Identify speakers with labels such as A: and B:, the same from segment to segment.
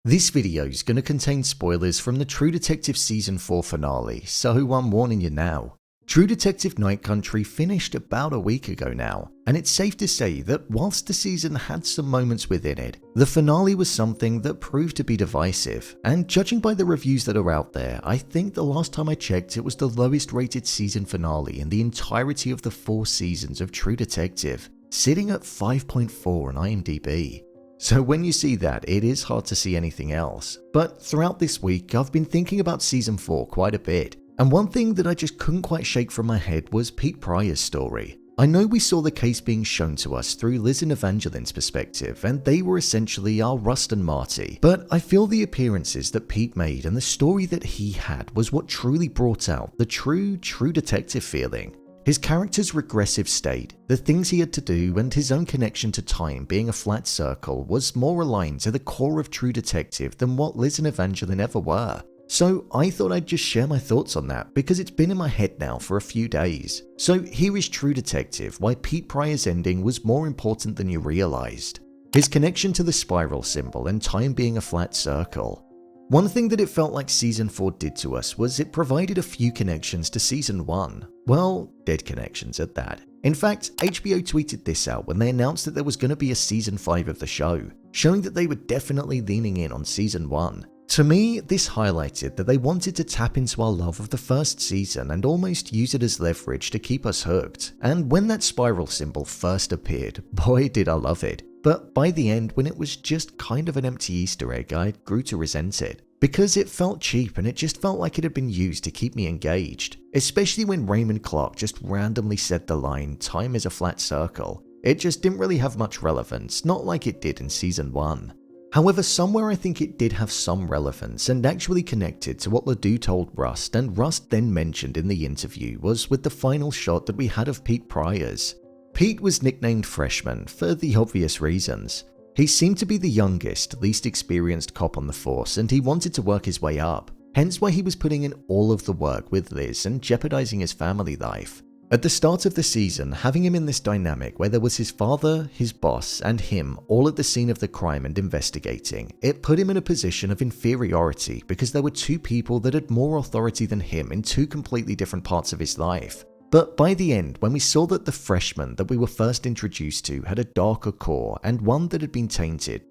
A: This video is going to contain spoilers from the True Detective Season 4 finale, so I'm warning you now. True Detective Night Country finished about a week ago now, and it's safe to say that whilst the season had some moments within it, the finale was something that proved to be divisive, and judging by the reviews that are out there, I think the last time I checked it was the lowest rated season finale in the entirety of the 4 seasons of True Detective, sitting at 5.4 on IMDb. So when you see that, it is hard to see anything else. But throughout this week, I've been thinking about Season 4 quite a bit. And one thing that I just couldn't quite shake from my head was Pete Pryor's story. I know we saw the case being shown to us through Liz and Evangeline's perspective, and they were essentially our Rust and Marty. But I feel the appearances that Pete made and the story that he had was what truly brought out the true detective feeling. His character's regressive state, the things he had to do, and his own connection to time being a flat circle was more aligned to the core of True Detective than what Liz and Evangeline ever were. So I thought I'd just share my thoughts on that because it's been in my head now for a few days. So here is True Detective, why Pete Pryor's ending was more important than you realized. His connection to the spiral symbol and time being a flat circle. One thing that it felt like Season 4 did to us was it provided a few connections to Season 1. Well, dead connections at that. In fact, HBO tweeted this out when they announced that there was going to be a Season 5 of the show, showing that they were definitely leaning in on Season 1. To me, this highlighted that they wanted to tap into our love of the first season and almost use it as leverage to keep us hooked. And when that spiral symbol first appeared, boy did I love it. But by the end, when it was just kind of an empty Easter egg, I grew to resent it. Because it felt cheap and it just felt like it had been used to keep me engaged. Especially when Raymond Clark just randomly said the line, "Time is a flat circle." It just didn't really have much relevance, not like it did in Season 1. However, somewhere I think it did have some relevance and actually connected to what Ledoux told Rust, and Rust then mentioned in the interview, was with the final shot that we had of Pete Pryor's. Pete was nicknamed Freshman for the obvious reasons. He seemed to be the youngest, least experienced cop on the force, and he wanted to work his way up, hence why he was putting in all of the work with Liz and jeopardizing his family life. At the start of the season, having him in this dynamic where there was his father, his boss, and him all at the scene of the crime and investigating, it put him in a position of inferiority because there were 2 people that had more authority than him in 2 completely different parts of his life. But by the end, when we saw that the freshman that we were first introduced to had a darker core and one that had been tainted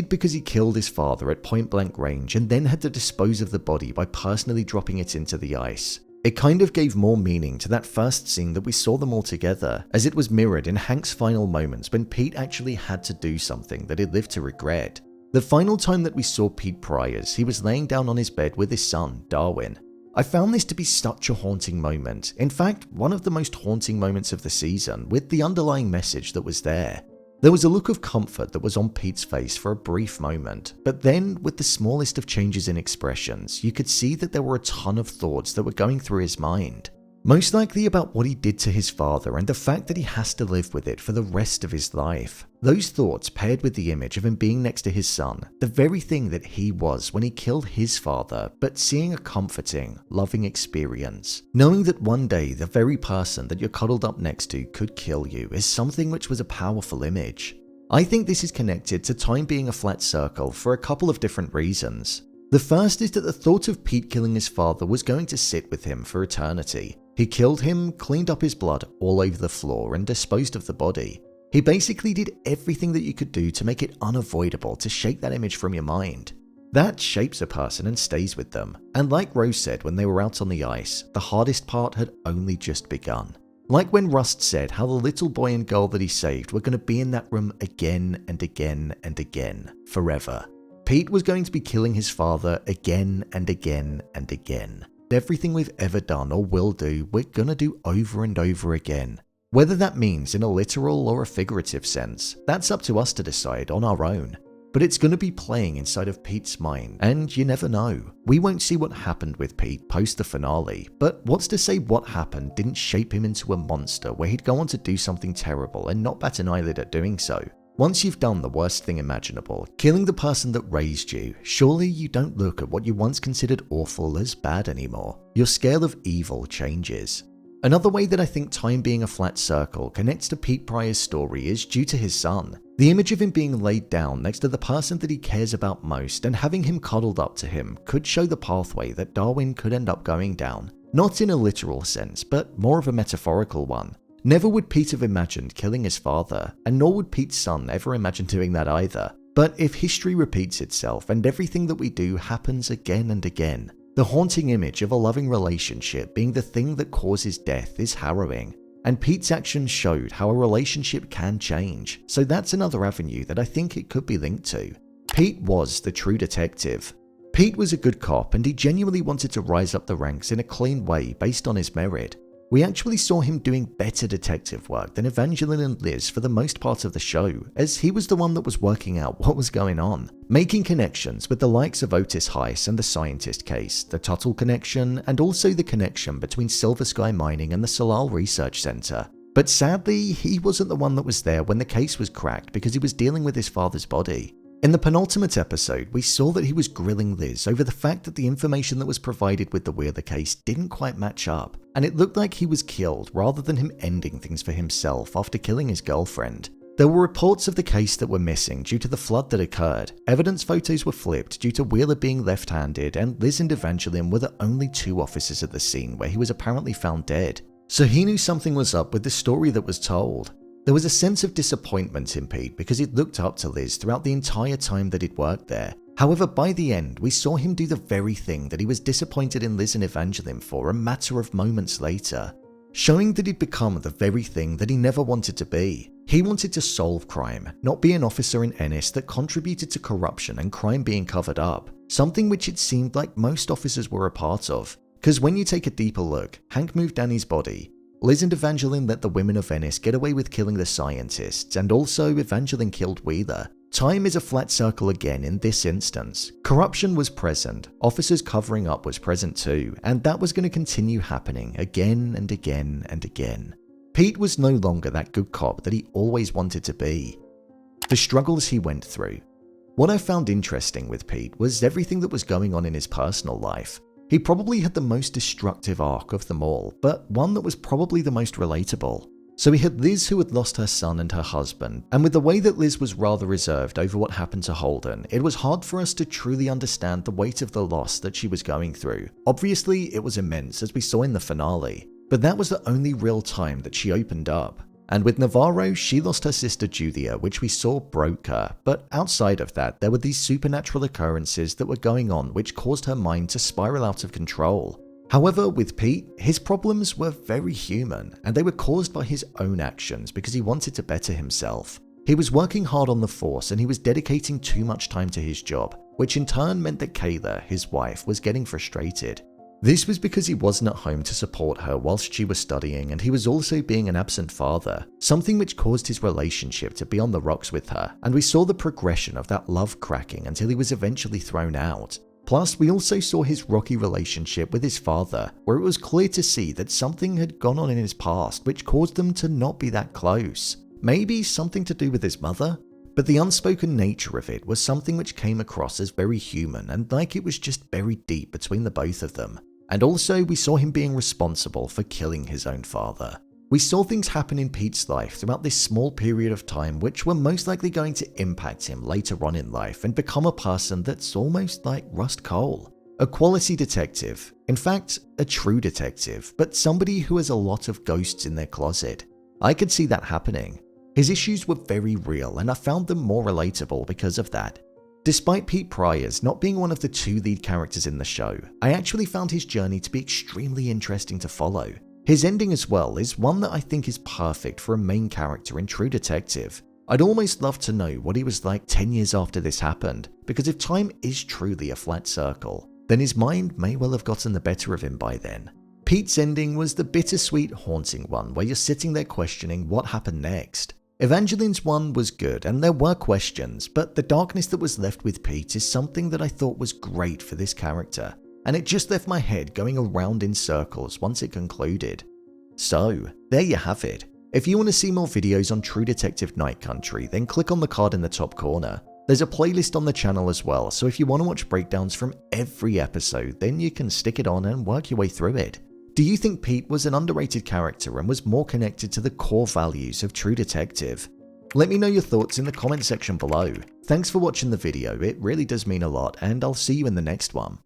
A: because he killed his father at point blank range and then had to dispose of the body by personally dropping it into the ice. It kind of gave more meaning to that first scene that we saw them all together, as it was mirrored in Hank's final moments when Pete actually had to do something that he lived to regret. The final time that we saw Pete Pryor's, he was laying down on his bed with his son, Darwin. I found this to be such a haunting moment, in fact, one of the most haunting moments of the season, with the underlying message that was there. There was a look of comfort that was on Pete's face for a brief moment, but then, with the smallest of changes in expressions, you could see that there were a ton of thoughts that were going through his mind. Most likely about what he did to his father and the fact that he has to live with it for the rest of his life. Those thoughts paired with the image of him being next to his son, the very thing that he was when he killed his father, but seeing a comforting, loving experience. Knowing that one day the very person that you're cuddled up next to could kill you is something which was a powerful image. I think this is connected to time being a flat circle for a couple of different reasons. The first is that the thought of Pete killing his father was going to sit with him for eternity. He killed him, cleaned up his blood all over the floor, and disposed of the body. He basically did everything that you could do to make it unavoidable to shake that image from your mind. That shapes a person and stays with them. And like Rose said when they were out on the ice, the hardest part had only just begun. Like when Rust said how the little boy and girl that he saved were going to be in that room again and again and again, forever. Pete was going to be killing his father again and again and again. Everything we've ever done or will do, we're gonna do over and over again. Whether that means in a literal or a figurative sense, that's up to us to decide on our own. But it's gonna be playing inside of Pete's mind, and you never know. We won't see what happened with Pete post the finale, but what's to say what happened didn't shape him into a monster where he'd go on to do something terrible and not bat an eyelid at doing so. Once you've done the worst thing imaginable, killing the person that raised you, surely you don't look at what you once considered awful as bad anymore. Your scale of evil changes. Another way that I think time being a flat circle connects to Pete Pryor's story is due to his son. The image of him being laid down next to the person that he cares about most and having him cuddled up to him could show the pathway that Darwin could end up going down. Not in a literal sense, but more of a metaphorical one. Never would Pete have imagined killing his father, and nor would Pete's son ever imagine doing that either. But if history repeats itself and everything that we do happens again and again, the haunting image of a loving relationship being the thing that causes death is harrowing. And Pete's actions showed how a relationship can change, so that's another avenue that I think it could be linked to. Pete was the true detective. Pete was a good cop and he genuinely wanted to rise up the ranks in a clean way based on his merit. We actually saw him doing better detective work than Evangeline and Liz for the most part of the show, as he was the one that was working out what was going on, making connections with the likes of Otis Heiss and the scientist case, the Tuttle connection, and also the connection between Silver Sky Mining and the Salal Research Center. But sadly, he wasn't the one that was there when the case was cracked because he was dealing with his father's body. In the penultimate episode, we saw that he was grilling Liz over the fact that the information that was provided with the Wheeler case didn't quite match up, and it looked like he was killed rather than him ending things for himself after killing his girlfriend. There were reports of the case that were missing due to the flood that occurred, evidence photos were flipped due to Wheeler being left-handed, and Liz and Evangeline were the only two officers at the scene where he was apparently found dead. So he knew something was up with the story that was told. There was a sense of disappointment in Pete because he'd looked up to Liz throughout the entire time that he'd worked there. However, by the end, we saw him do the very thing that he was disappointed in Liz and Evangeline for a matter of moments later, showing that he'd become the very thing that he never wanted to be. He wanted to solve crime, not be an officer in Ennis that contributed to corruption and crime being covered up, something which it seemed like most officers were a part of. Because when you take a deeper look, Hank moved Danny's body, Liz and Evangeline let the women of Venice get away with killing the scientists, and also Evangeline killed Wheeler. Time is a flat circle again in this instance. Corruption was present, officers covering up was present too, and that was going to continue happening again and again and again. Pete was no longer that good cop that he always wanted to be. The struggles he went through. What I found interesting with Pete was everything that was going on in his personal life. He probably had the most destructive arc of them all, but one that was probably the most relatable. So we had Liz who had lost her son and her husband, and with the way that Liz was rather reserved over what happened to Holden, it was hard for us to truly understand the weight of the loss that she was going through. Obviously, it was immense as we saw in the finale, but that was the only real time that she opened up. And with Navarro, she lost her sister Julia, which we saw broke her, but outside of that, there were these supernatural occurrences that were going on which caused her mind to spiral out of control. However, with Pete, his problems were very human, and they were caused by his own actions because he wanted to better himself. He was working hard on the force and he was dedicating too much time to his job, which in turn meant that Kayla, his wife, was getting frustrated. This was because he wasn't at home to support her whilst she was studying, and he was also being an absent father, something which caused his relationship to be on the rocks with her, and we saw the progression of that love cracking until he was eventually thrown out. Plus, we also saw his rocky relationship with his father, where it was clear to see that something had gone on in his past which caused them to not be that close. Maybe something to do with his mother? But the unspoken nature of it was something which came across as very human and like it was just buried deep between the both of them. And also, we saw him being responsible for killing his own father. We saw things happen in Pete's life throughout this small period of time which were most likely going to impact him later on in life and become a person that's almost like Rust Cohle. A quality detective. In fact, a true detective, but somebody who has a lot of ghosts in their closet. I could see that happening. His issues were very real and I found them more relatable because of that. Despite Pete Pryor's not being one of the two lead characters in the show, I actually found his journey to be extremely interesting to follow. His ending as well is one that I think is perfect for a main character in True Detective. I'd almost love to know what he was like 10 years after this happened, because if time is truly a flat circle, then his mind may well have gotten the better of him by then. Pete's ending was the bittersweet, haunting one where you're sitting there questioning what happened next. Evangeline's one was good and there were questions, but the darkness that was left with Pete is something that I thought was great for this character, and it just left my head going around in circles once it concluded. So, there you have it. If you want to see more videos on True Detective Night Country, then click on the card in the top corner. There's a playlist on the channel as well, so if you want to watch breakdowns from every episode, then you can stick it on and work your way through it. Do you think Pete was an underrated character and was more connected to the core values of True Detective? Let me know your thoughts in the comment section below. Thanks for watching the video, it really does mean a lot, and I'll see you in the next one.